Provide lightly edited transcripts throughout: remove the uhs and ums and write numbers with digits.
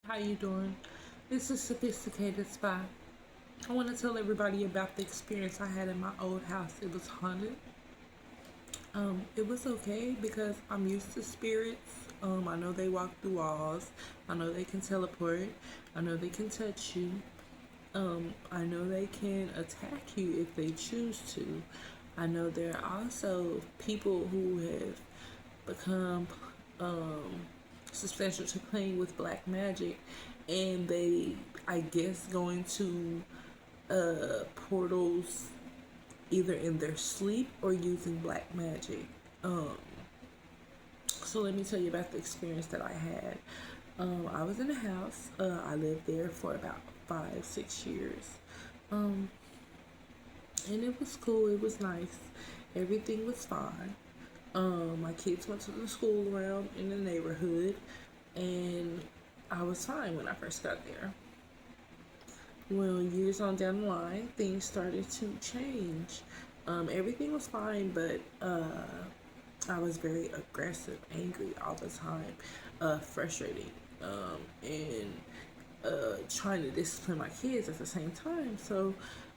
How you doing? This is Sophisticated Spy. I want to tell everybody about the experience I had in my old house. It was haunted. It was okay because I'm used to spirits. I know they walk through walls. I know they can teleport. I know they can touch you. I know they can attack you if they choose to. I know there are also people who have become um, substantial to playing with black magic, and they, I guess, go into portals either in their sleep or using black magic. Um, so let me tell you about the experience that I had. I was in a house. I lived there for about 5, 6 years. Um, and it was cool. It was nice. Everything was fine. My kids went to the school around in the neighborhood, and I was fine when I first got there. Well, years on down the line, things started to change. Everything was fine, but I was very aggressive, angry all the time, frustrating, and trying to discipline my kids at the same time. So,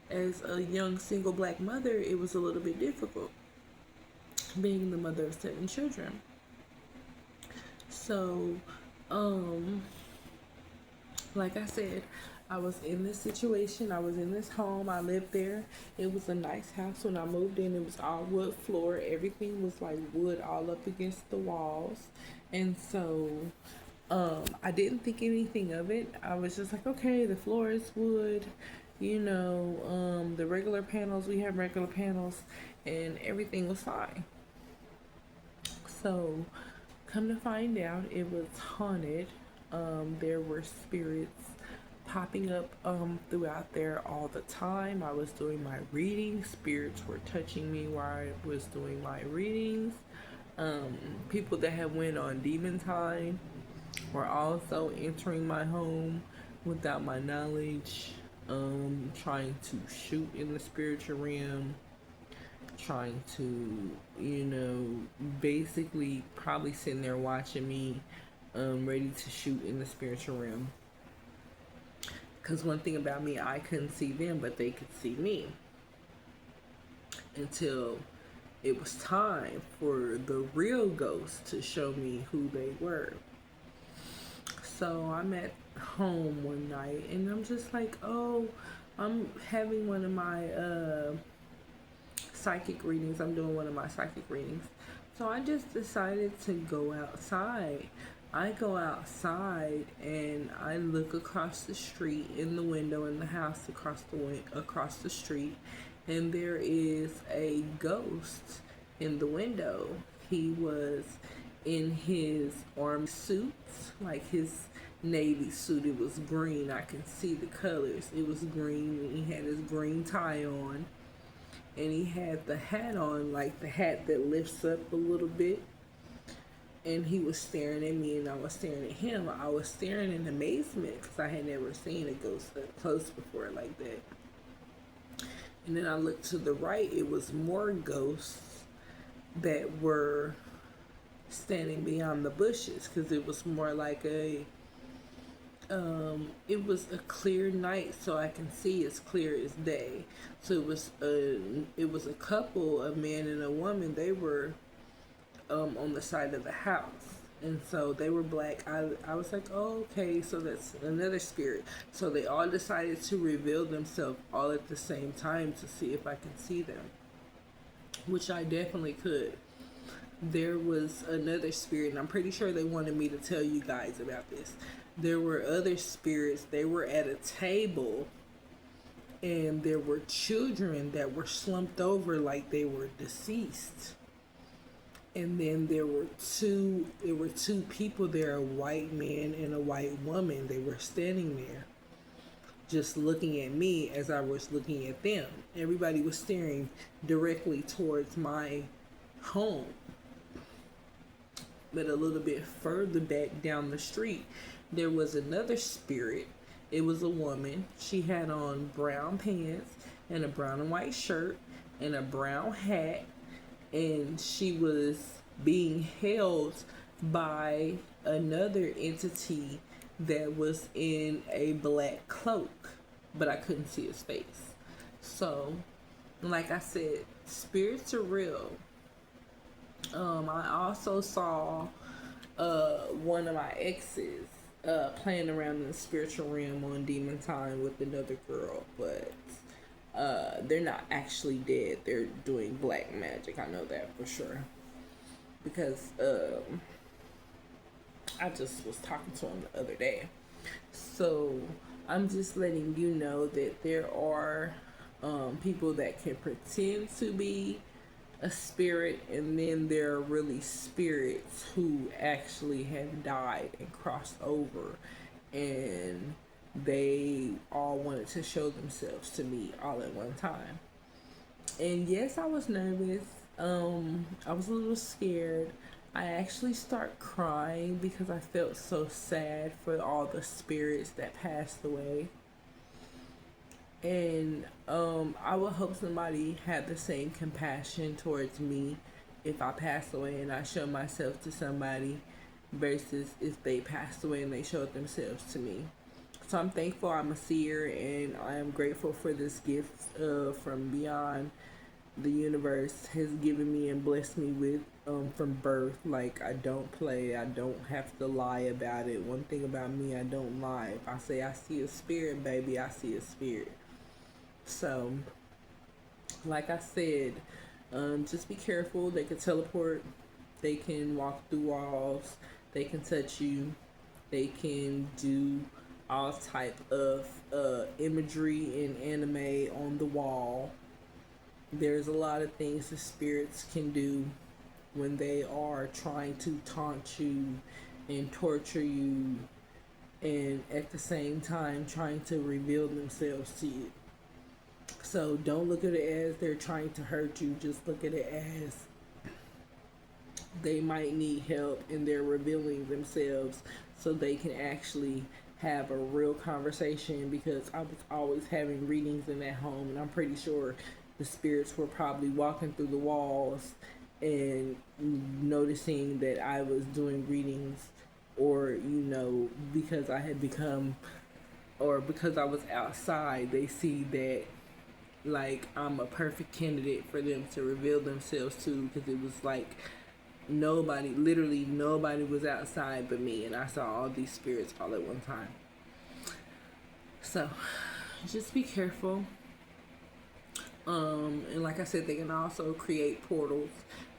as a young single black mother, it was a little bit difficult being the mother of 7 children. So, um, like I said, I was in this situation. I was in this home. I lived there. It was a nice house when I moved in. It was all wood floor. Everything was like wood all up against the walls. And so I didn't think anything of it. I was just like, okay, the floor is wood. The regular panels, we have regular panels, and everything was fine. So, come to find out, it was haunted. There were spirits popping up throughout there all the time. I was doing my readings. Spirits were touching me while I was doing my readings. People that had went on demon time were also entering my home without my knowledge, trying to shoot in the spiritual realm, trying to, basically probably sitting there watching me, ready to shoot in the spiritual realm. Because one thing about me, I couldn't see them, but they could see me. Until it was time for the real ghosts to show me who they were. So I'm at home one night and I'm just like, oh, I'm having one of my psychic readings. I'm doing one of my psychic readings. So I just decided to go outside. I go outside and I look across the street in the window in the house across the street, and there is a ghost in the window. He was in his army suit, like his navy suit. It was green. I can see the colors. It was green. He had his green tie on, and he had the hat on, like the hat that lifts up a little bit. And he was staring at me, and I was staring at him. I was staring in amazement because I had never seen a ghost up close before like that. And then I looked to the right. It was more ghosts that were standing beyond the bushes because it was more like it was a clear night, so I can see as clear as day. So it was a couple, a man and a woman. They were on the side of the house, and so they were black. I was like, oh, okay, so that's another spirit. So they all decided to reveal themselves all at the same time to see if I can see them, which I definitely could. There was another spirit, and I'm pretty sure they wanted me to tell you guys about this. There were other spirits. They were at a table, and there were children that were slumped over like they were deceased. And then there were two people there, a white man and a white woman. They were standing there just looking at me as I was looking at them. Everybody was staring directly towards my home. But a little bit further back down the street, there was another spirit. It was a woman. She had on brown pants and a brown and white shirt and a brown hat, and she was being held by another entity that was in a black cloak, but I couldn't see his face. So, like I said, spirits are real. I also saw one of my exes playing around in the spiritual realm on Demon Time with another girl, but they're not actually dead. They're doing black magic. I know that for sure because I just was talking to him the other day. So I'm just letting you know that there are people that can pretend to be a spirit, and then there are really spirits who actually have died and crossed over, and they all wanted to show themselves to me all at one time. And yes, I was nervous. I was a little scared. I actually start crying because I felt so sad for all the spirits that passed away. And I would hope somebody had the same compassion towards me if I passed away and I showed myself to somebody versus if they passed away and they showed themselves to me. So I'm thankful I'm a seer, and I am grateful for this gift from beyond the universe has given me and blessed me with from birth. Like, I don't play, I don't have to lie about it. One thing about me, I don't lie. If I say I see a spirit, baby, I see a spirit. So, like I said, just be careful. They can teleport, they can walk through walls, they can touch you, they can do all type of imagery in anime on the wall. There's a lot of things the spirits can do when they are trying to taunt you and torture you, and at the same time trying to reveal themselves to you. So don't look at it as they're trying to hurt you. Just look at it as they might need help and they're revealing themselves so they can actually have a real conversation, because I was always having readings in that home, and I'm pretty sure the spirits were probably walking through the walls and noticing that I was doing readings, or because I had become, or because I was outside, they see that like I'm a perfect candidate for them to reveal themselves to, because it was like literally nobody was outside but me, and I saw all these spirits all at one time. So just be careful. And like I said, they can also create portals,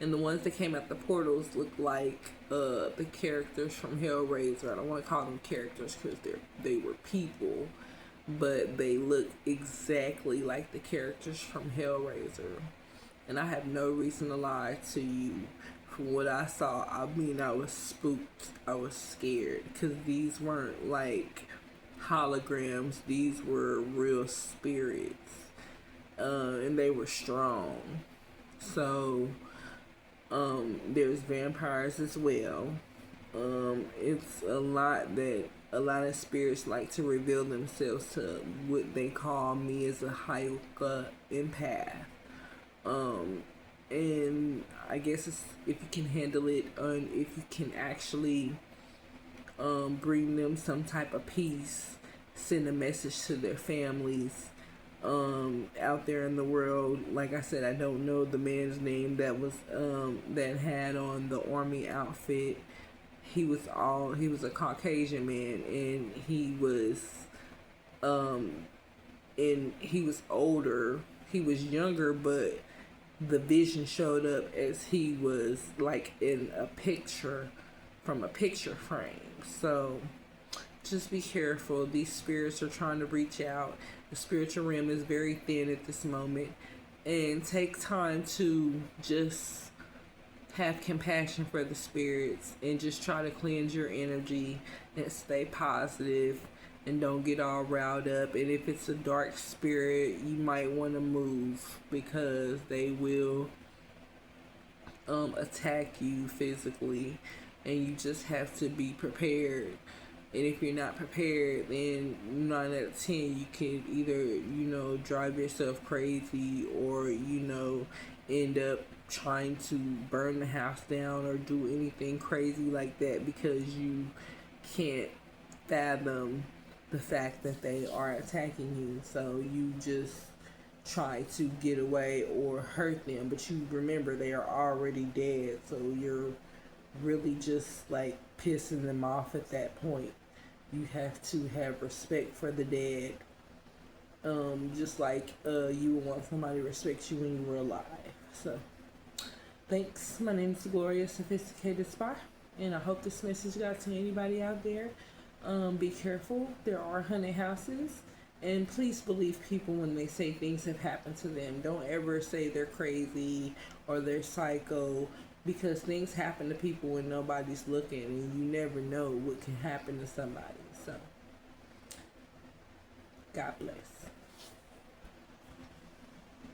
and the ones that came out the portals look like the characters from Hellraiser. I don't want to call them characters because they were people, but they look exactly like the characters from Hellraiser. And I have no reason to lie to you. From what I saw, I mean, I was spooked. I was scared because these weren't like holograms. These were real spirits. And they were strong. So, there's vampires as well. It's a lot of spirits like to reveal themselves to what they call me as a Hyuka empath. And I guess it's if you can handle it, and if you can actually bring them some type of peace, send a message to their families out there in the world. Like I said, I don't know the man's name that was that had on the army outfit. He was a Caucasian man, and he was older. He was younger, but the vision showed up as he was like in a picture from a picture frame. So just be careful. These spirits are trying to reach out. The spiritual realm is very thin at this moment, and take time to just have compassion for the spirits and just try to cleanse your energy and stay positive and don't get all riled up. And if it's a dark spirit, you might want to move, because they will attack you physically, and you just have to be prepared. And if you're not prepared, then 9 out of 10, you can either, drive yourself crazy, or, end up trying to burn the house down or do anything crazy like that, because you can't fathom the fact that they are attacking you. So you just try to get away or hurt them, but you remember they are already dead. So you're really just like pissing them off at that point. You have to have respect for the dead, just like you would want somebody to respect you when you were alive. So, thanks. My name is Gloria Sophisticated Spy, and I hope this message got to anybody out there. Be careful. There are haunted houses, and please believe people when they say things have happened to them. Don't ever say they're crazy or they're psycho, because things happen to people when nobody's looking, and you never know what can happen to somebody. So, God bless.